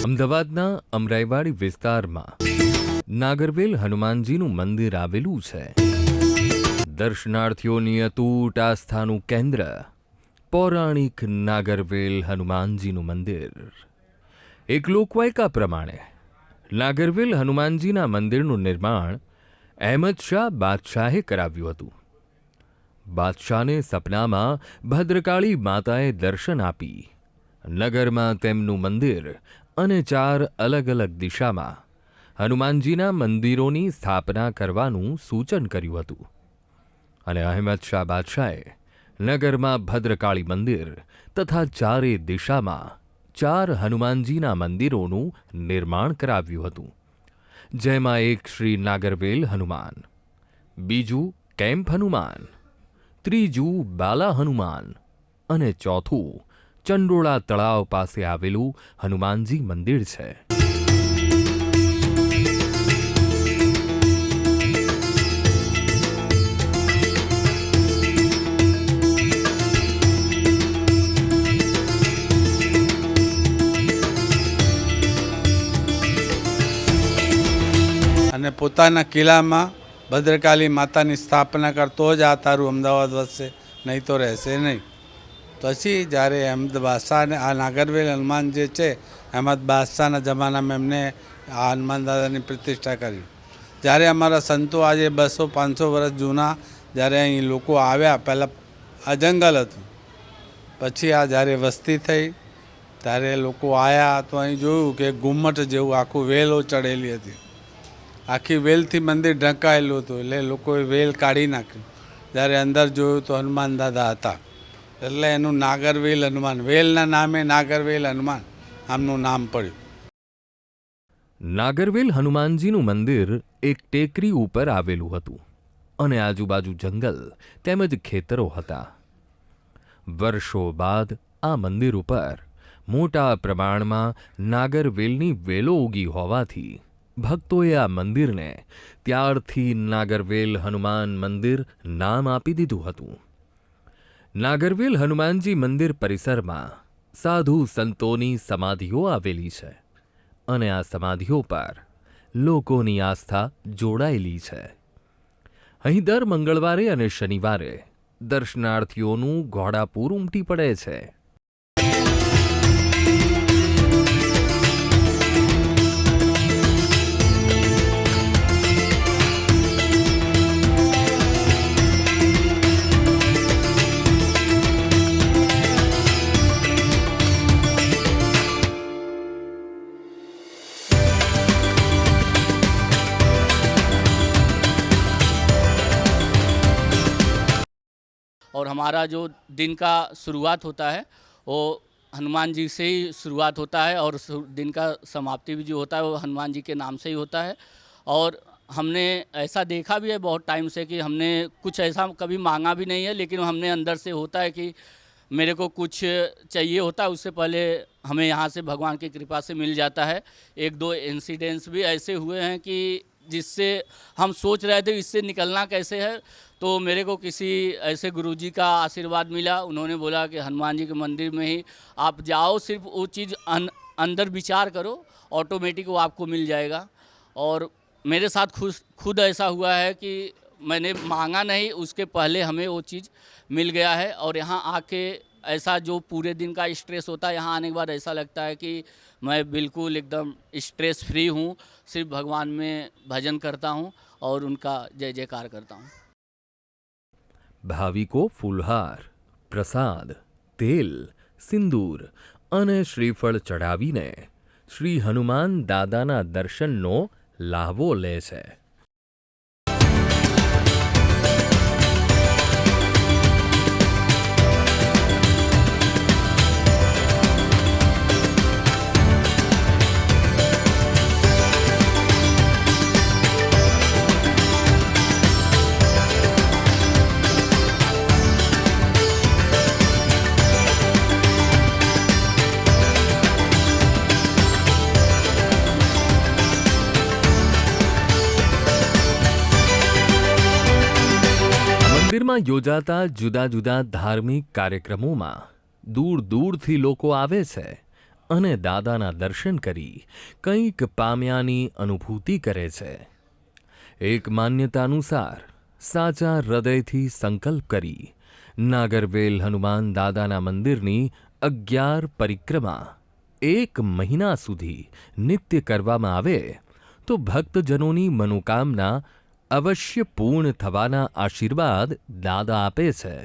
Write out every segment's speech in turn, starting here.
અમદાવાદના અમરાઈવાડી વિસ્તારમાં નાગરવેલ હનુમાનજીનું મંદિર આવેલું છે. દર્શનાર્થીઓની અતૂટ આસ્થાનું કેન્દ્ર પૌરાણિક નાગરવેલ હનુમાનજીનું મંદિર. એક લોકવાયકા પ્રમાણે નાગરવેલ હનુમાનજીના મંદિરનું નિર્માણ અહેમદ શાહ બાદશાહે કરાવ્યું હતું. બાદશાહને સપનામાં ભદ્રકાળી માતાએ દર્શન આપી નગરમાં તેમનું મંદિર અને 4 અલગ અલગ દિશામાં હનુમાનજીના મંદિરોની સ્થાપના કરવાનું સૂચન કર્યું હતું. અને અહેમદ શાહ બાદશાહે નગરમાં ભદ્રકાળી મંદિર તથા 4 દિશામાં 4 હનુમાનજીના મંદિરોનું નિર્માણ કરાવ્યું હતું. જેમાં એક શ્રી નાગરવેલ હનુમાન, બીજું કેમ્પ હનુમાન, ત્રીજું બાલા હનુમાન અને ચોથું ચંડોળા તળાવ પાસે આવેલું હનુમાનજી મંદિર છે. અને પોતાના કિલ્લામાં ભદ્રકાળી માતાની સ્થાપના કરતો જ આ તારું અમદાવાદ વધશે, નહીં તો રહેશે નહીં. પછી જ્યારે અહેમદ બાદશાહને આ નાગરવેલ હનુમાન જે છે, અહેમદ બાદશાહના જમાનામાં એમને આ હનુમાન દાદાની પ્રતિષ્ઠા કરી. જ્યારે અમારા સંતો આજે 200-500 વર્ષ જૂના જ્યારે અહીં લોકો આવ્યા, પહેલાં આ જંગલ હતું, પછી આ જ્યારે વસ્તી થઈ ત્યારે લોકો આવ્યા તો અહીં જોયું કે ઘુમ્મટ જેવું આખું વેલો ચડેલી હતી. આખી વેલથી મંદિર ઢંકાયેલું હતું. એટલે લોકોએ વેલ કાઢી નાખ્યું. જ્યારે અંદર જોયું તો હનુમાન દાદા હતા. એટલે એનું નાગરવેલ હનુમાન, વેલના નામે નાગરવેલ હનુમાન આમનું નામ પડ્યું. નાગરવેલ હનુમાનજીનું મંદિર એક ટેકરી ઉપર આવેલું હતું અને આજુબાજુ જંગલ તેમજ ખેતરો હતા. વર્ષો બાદ આ મંદિર ઉપર મોટા પ્રમાણમાં નાગરવેલની વેલો ઉગી હોવાથી ભક્તોએ આ મંદિરને ત્યારથી નાગરવેલ હનુમાન મંદિર નામ આપી દીધું હતું. નાગરવેલ હનુમાનજી મંદિર પરિસરમાં સાધુ સંતોની સમાધિઓ આવેલી છે અને આ સમાધિઓ પર લોકોની આસ્થા જોડાયેલી છે. અહીં દર મંગળવારે અને શનિવારે દર્શનાર્થીઓનું ઘોડાપૂર ઉમટી પડે છે. और हमारा जो दिन का शुरुआत होता है वो हनुमान जी से ही शुरुआत होता है और दिन का समाप्ति भी जो होता है वो हनुमान जी के नाम से ही होता है. और हमने ऐसा देखा भी है बहुत टाइम से कि हमने कुछ ऐसा कभी मांगा भी नहीं है, लेकिन हमने अंदर से होता है कि मेरे को कुछ चाहिए होता है, उससे पहले हमें यहाँ से भगवान की कृपा से मिल जाता है. 1-2 इंसिडेंट्स भी ऐसे हुए हैं कि जिससे हम सोच रहे थे इससे निकलना कैसे है, तो मेरे को किसी ऐसे गुरुजी का आशीर्वाद मिला. उन्होंने बोला कि हनुमान जी के मंदिर में ही आप जाओ, सिर्फ वो चीज़ अंदर विचार करो, ऑटोमेटिक वो आपको मिल जाएगा. और मेरे साथ खुद ऐसा हुआ है कि मैंने मांगा नहीं, उसके पहले हमें वो चीज़ मिल गया है. और यहाँ आके ऐसा जो पूरे दिन का स्ट्रेस होता है, यहाँ आने के बाद ऐसा लगता है कि मैं बिल्कुल एकदम स्ट्रेस फ्री हूँ. सिर्फ भगवान में भजन करता हूँ और उनका जय जयकार करता हूँ. ભાવિકો ફૂલહાર, પ્રસાદ, તેલ, સિંદૂર અને શ્રીફળ ચઢાવીને શ્રી હનુમાન દાદાના દર્શનનો લાહવો લે છે. મંદિરમાં યોજાતા જુદા જુદા ધાર્મિક કાર્યક્રમોમાં દૂર દૂરથી લોકો આવે છે અને દાદાના દર્શન કરી કંઈક પામ્યાની અનુભૂતિ કરે છે. એક માન્યતા અનુસાર સાચા હૃદયથી સંકલ્પ કરી નાગરવેલ હનુમાન દાદાના મંદિરની 11 પરિક્રમા 1 મહિના સુધી નિત્ય કરવામાં આવે તો ભક્તજનોની મનોકામના અવશ્ય પૂર્ણ થવાના આશીર્વાદ દાદા આપે છે.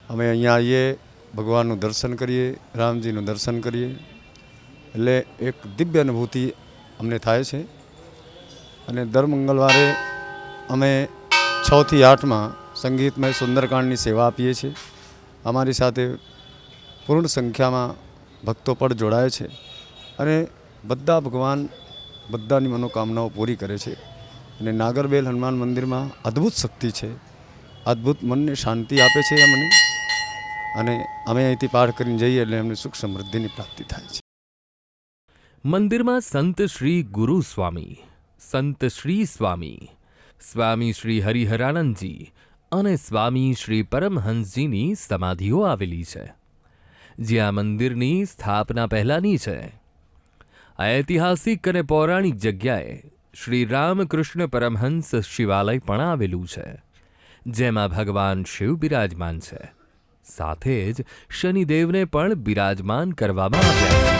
અમે અહીંયા આવીએ, ભગવાનનું દર્શન કરીએ, રામજીનું દર્શન કરીએ એટલે એક દિવ્ય અનુભૂતિ અમને થાય છે. અને દર મંગળવારે અમે 6 થી 8માં સંગીતમય સુંદરકાંડની સેવા આપીએ છીએ. અમારી સાથે પૂર્ણ સંખ્યામાં ભક્તો પણ જોડાય છે અને બધા ભગવાન બધાની મનોકામનાઓ પૂરી કરે છે. અને નાગરવેલ હનુમાન મંદિરમાં અદ્ભુત શક્તિ છે, અદ્ભુત મનને શાંતિ આપે છે અમને. અને અમે અહીંથી પાઠ કરીને જઈએ એટલે અમને સુખ સમૃદ્ધિની પ્રાપ્તિ થાય છે. મંદિરમાં સંત શ્રી ગુરુ સ્વામી, સંત શ્રી સ્વામી, સ્વામી શ્રી હરિહરાનંદજી અને સ્વામી શ્રી પરમહંસજીની સમાધિઓ આવેલી છે, જે આ મંદિરની સ્થાપના પહેલાંની છે. આ ઐતિહાસિક અને પૌરાણિક જગ્યાએ શ્રી રામકૃષ્ણ પરમહંસ શિવાલય પણ આવેલું છે, જેમાં ભગવાન શિવ બિરાજમાન છે. સાથે જ શનિદેવને પણ બિરાજમાન કરવામાં આવ્યા છે.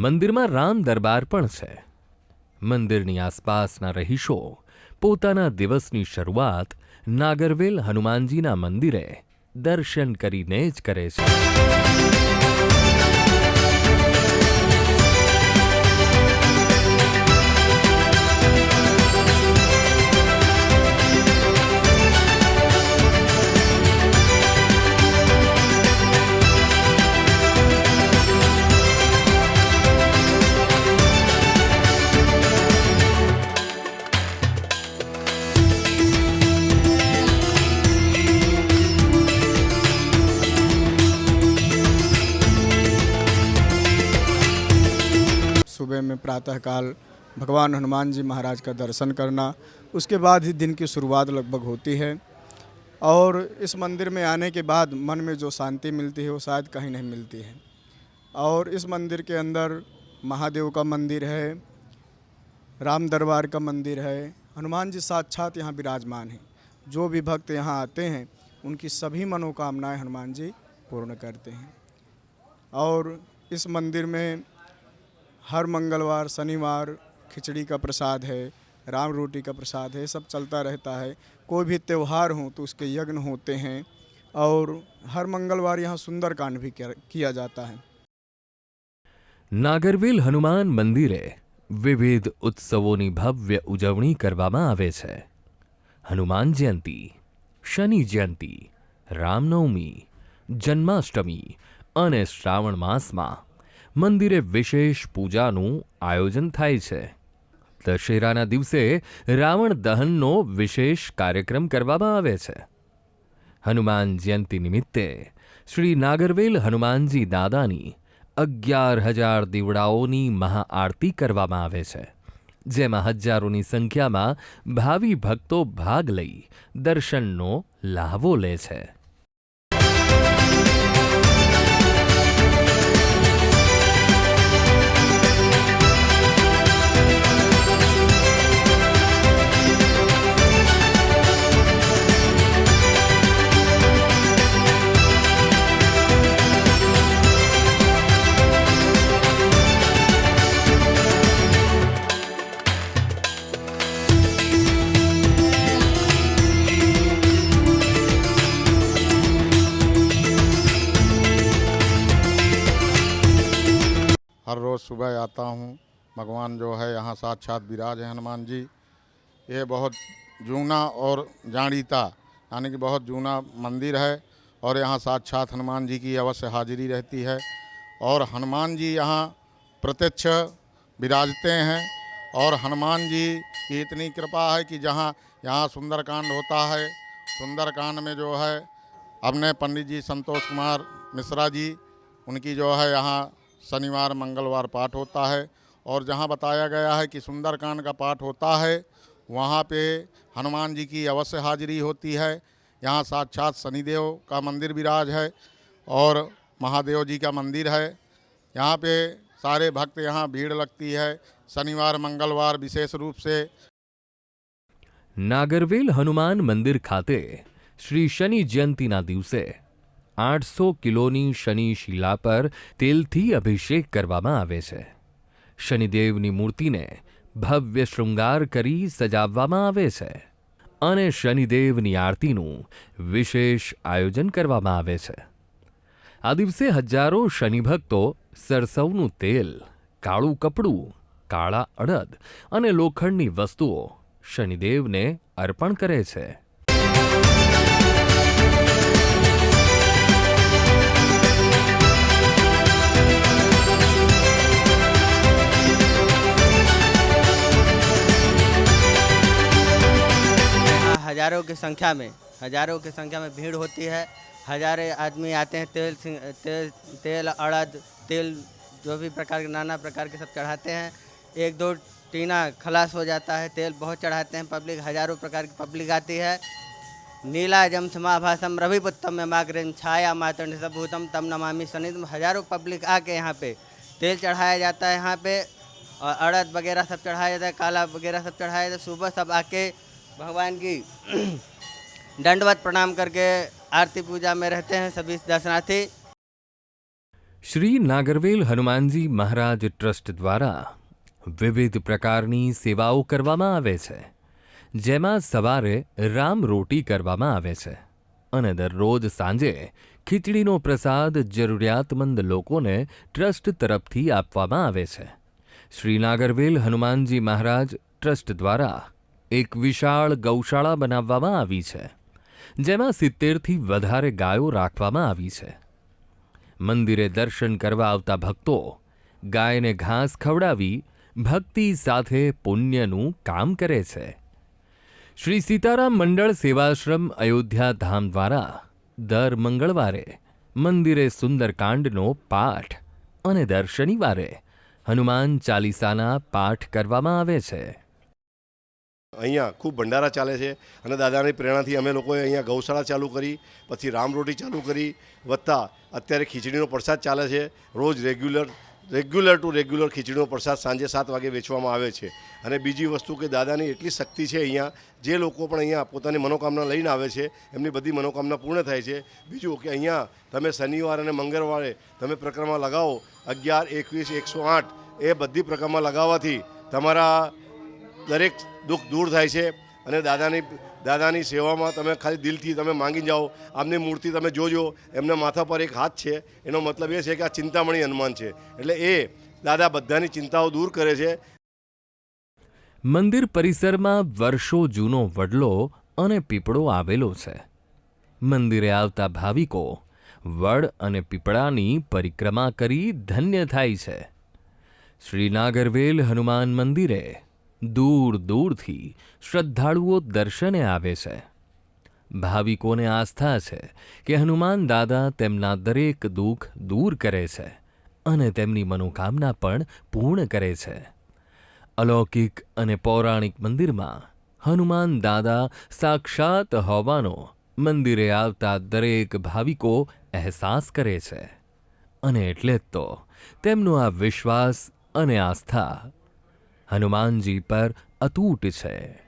મંદિરમાં રામ દરબાર પણ છે. મંદિરની આસપાસના રહીશો પોતાના દિવસની શરૂઆત નાગરવેલ હનુમાનજીના મંદિરે દર્શન કરીને જ કરે છે. सुबह में प्रातःकाल भगवान हनुमान जी महाराज का दर्शन करना, उसके बाद ही दिन की शुरुआत लगभग होती है. और इस मंदिर में आने के बाद मन में जो शांति मिलती है वो शायद कहीं नहीं मिलती है. और इस मंदिर के अंदर महादेव का मंदिर है, राम दरबार का मंदिर है, हनुमान जी साक्षात यहाँ विराजमान हैं. जो भी भक्त यहाँ आते हैं उनकी सभी मनोकामनाएं हनुमान जी पूर्ण करते हैं. और इस मंदिर में हर मंगलवार शनिवार खिचड़ी का प्रसाद है, राम रोटी का प्रसाद है, सब चलता रहता है. कोई भी त्यौहार हो तो उसके यज्ञ होते हैं. और हर मंगलवार यहाँ सुंदरकांड भी किया जाता है. નાગરવેલ હનુમાન મંદિરે વિવિધ ઉત્સવોની ભવ્ય ઉજવણી કરવામાં આવે છે. હનુમાન જયંતી, શનિ જયંતી, રામનવમી, જન્માષ્ટમી અને શ્રાવણ માસમાં મંદિરે વિશેષ પૂજાનું આયોજન થાય છે. દશેરાના દિવસે રાવણ દહનનો વિશેષ કાર્યક્રમ કરવામાં આવે છે. હનુમાન જયંતી નિમિત્તે શ્રી નાગરવેલ હનુમાનજી દાદાની 11,000 દીવડાઓની મહાઆરતી કરવામાં આવે છે, જેમાં હજારોની સંખ્યામાં ભાવિ ભક્તો ભાગ લઈ દર્શનનો લાહવો લે છે. हर रोज़ सुबह आता हूँ। भगवान जो है यहाँ साक्षात विराज है हनुमान जी। ये बहुत जूना और जानीता यानी कि बहुत जूना मंदिर है और यहाँ साक्षात हनुमान जी की अवश्य हाजिरी रहती है और हनुमान जी यहाँ प्रत्यक्ष विराजते हैं और हनुमान जी की इतनी कृपा है कि जहाँ यहाँ सुंदरकांड होता है, सुंदरकांड में जो है अपने पंडित जी संतोष कुमार मिश्रा जी उनकी जो है यहाँ शनिवार मंगलवार पाठ होता है और जहाँ बताया गया है कि सुंदरकांड का पाठ होता है वहाँ पे हनुमान जी की अवश्य हाजिरी होती है। यहाँ साक्षात शनिदेव का मंदिर विराज है और महादेव जी का मंदिर है। यहाँ पे सारे भक्त यहाँ भीड़ लगती है शनिवार मंगलवार विशेष रूप से। नागरवेल हनुमान मंदिर खाते श्री शनि जयंतीना दिवसे 800 કિલોની શનિ શિલા પર તેલથી અભિષેક કરવામાં આવે છે. શનિદેવની મૂર્તિને ભવ્ય શૃંગાર કરી સજાવવામાં આવે છે અને શનિદેવની આરતીનું વિશેષ આયોજન કરવામાં આવે છે. આ દિવસે હજારો શનિભક્તો સરસવનું તેલ, કાળું કપડું, કાળા અડદ અને લોખંડની વસ્તુઓ શનિદેવને અર્પણ કરે છે. हजारों की संख्या में भीड़ होती है। हजारे आदमी आते हैं, तेल अड़द तेल जो भी प्रकार के नाना प्रकार के सब चढ़ाते हैं। एक दो टीना खलास हो जाता है, तेल बहुत चढ़ाते हैं पब्लिक, हजारों प्रकार की पब्लिक आती है। नीलाजम समाभासम रविपुत्तम में माग्रेन छाया मातंड सबूतम तम नमामि शनिदम। हजारों पब्लिक आके यहाँ पे तेल चढ़ाया जाता है, यहाँ पे और अड़द वगैरह सब चढ़ाया जाता है, काला वगैरह सब चढ़ाया जाता है। सुबह सब आके भगवान की दंडवत प्रणाम करके आरती पूजा में रहते हैं सभी दर्शनार्थी। શ્રી નાગરવેલ હનુમાનજી મહારાજ ટ્રસ્ટ દ્વારા વિવિધ પ્રકારની સેવાઓ કરવામાં આવે છે, જેમાં સવારે રામ રોટી કરવામાં આવે છે અને દરરોજ સાંજે ખીચડીનો પ્રસાદ જરૂરિયાતમંદ લોકોને ટ્રસ્ટ તરફથી આપવામાં આવે છે. શ્રી નાગરવેલ હનુમાનજી મહારાજ ટ્રસ્ટ દ્વારા એક વિશાળ ગૌશાળા બનાવવામાં આવી છે, જેમાં 70થી વધારે ગાયો રાખવામાં આવી છે. મંદિરે દર્શન કરવા આવતા ભક્તો ગાયને ઘાસ ખવડાવી ભક્તિ સાથે પુણ્યનું કામ કરે છે. શ્રી સીતારામ મંડળ સેવાશ્રમ અયોધ્યા ધામ દ્વારા દર મંગળવારે મંદિરે સુંદરકાંડનો પાઠ અને દર શનિવારે હનુમાન ચાલીસાના પાઠ કરવામાં આવે છે. અહીંયા ખૂબ ભંડારા ચાલે છે અને દાદાની પ્રેરણાથી અમે લોકોએ અહીંયા ગૌશાળા ચાલુ કરી, પછી રામરોટી ચાલુ કરી, વત્તા અત્યારે ખીચડીનો પ્રસાદ ચાલે છે. રોજ રેગ્યુલર ટુ રેગ્યુલર ખીચડીનો પ્રસાદ સાંજે 7 વાગે વેચવામાં આવે છે. અને બીજી વસ્તુ કે દાદાની એટલી શક્તિ છે અહીંયા, જે લોકો પણ અહીંયા પોતાની મનોકામના લઈને આવે છે એમની બધી મનોકામના પૂર્ણ થાય છે. બીજું કે અહીંયા તમે શનિવાર અને મંગળવારે તમે પ્રક્રમા લગાવો 11, 21, 108 એ બધી પ્રક્રમા લગાવવાથી તમારા દરેક દુઃખ દૂર થાય છે અને દાદાની સેવામાં તમે ખાલી દિલથી તમે માંગી જાઓ. આમની મૂર્તિ તમે જોજો, એમના માથા પર એક હાથ છે, એનો મતલબ એ છે કે આ ચિંતામણી હનુમાન છે. એટલે એ દાદા બધાની ચિંતાઓ દૂર કરે છે. મંદિર પરિસરમાં વર્ષો જૂનો વડલો અને પીપળો આવેલો છે. મંદિરે આવતા ભાવિકો વડ અને પીપળાની પરિક્રમા કરી ધન્ય થાય છે. શ્રી નાગરવેલ હનુમાન મંદિરે દૂર દૂરથી શ્રદ્ધાળુઓ દર્શને આવે છે. ભાવિકોને આસ્થા છે કે હનુમાન દાદા તેમના દરેક દુઃખ દૂર કરે છે અને તેમની મનોકામના પણ પૂર્ણ કરે છે. અલૌકિક અને પૌરાણિક મંદિરમાં હનુમાન દાદા સાક્ષાત હોવાનો મંદિરે આવતા દરેક ભાવિકો અહેસાસ કરે છે અને એટલે જ તો તેમનો આ વિશ્વાસ અને આસ્થા હનુમાનજી પર અતૂટ છે.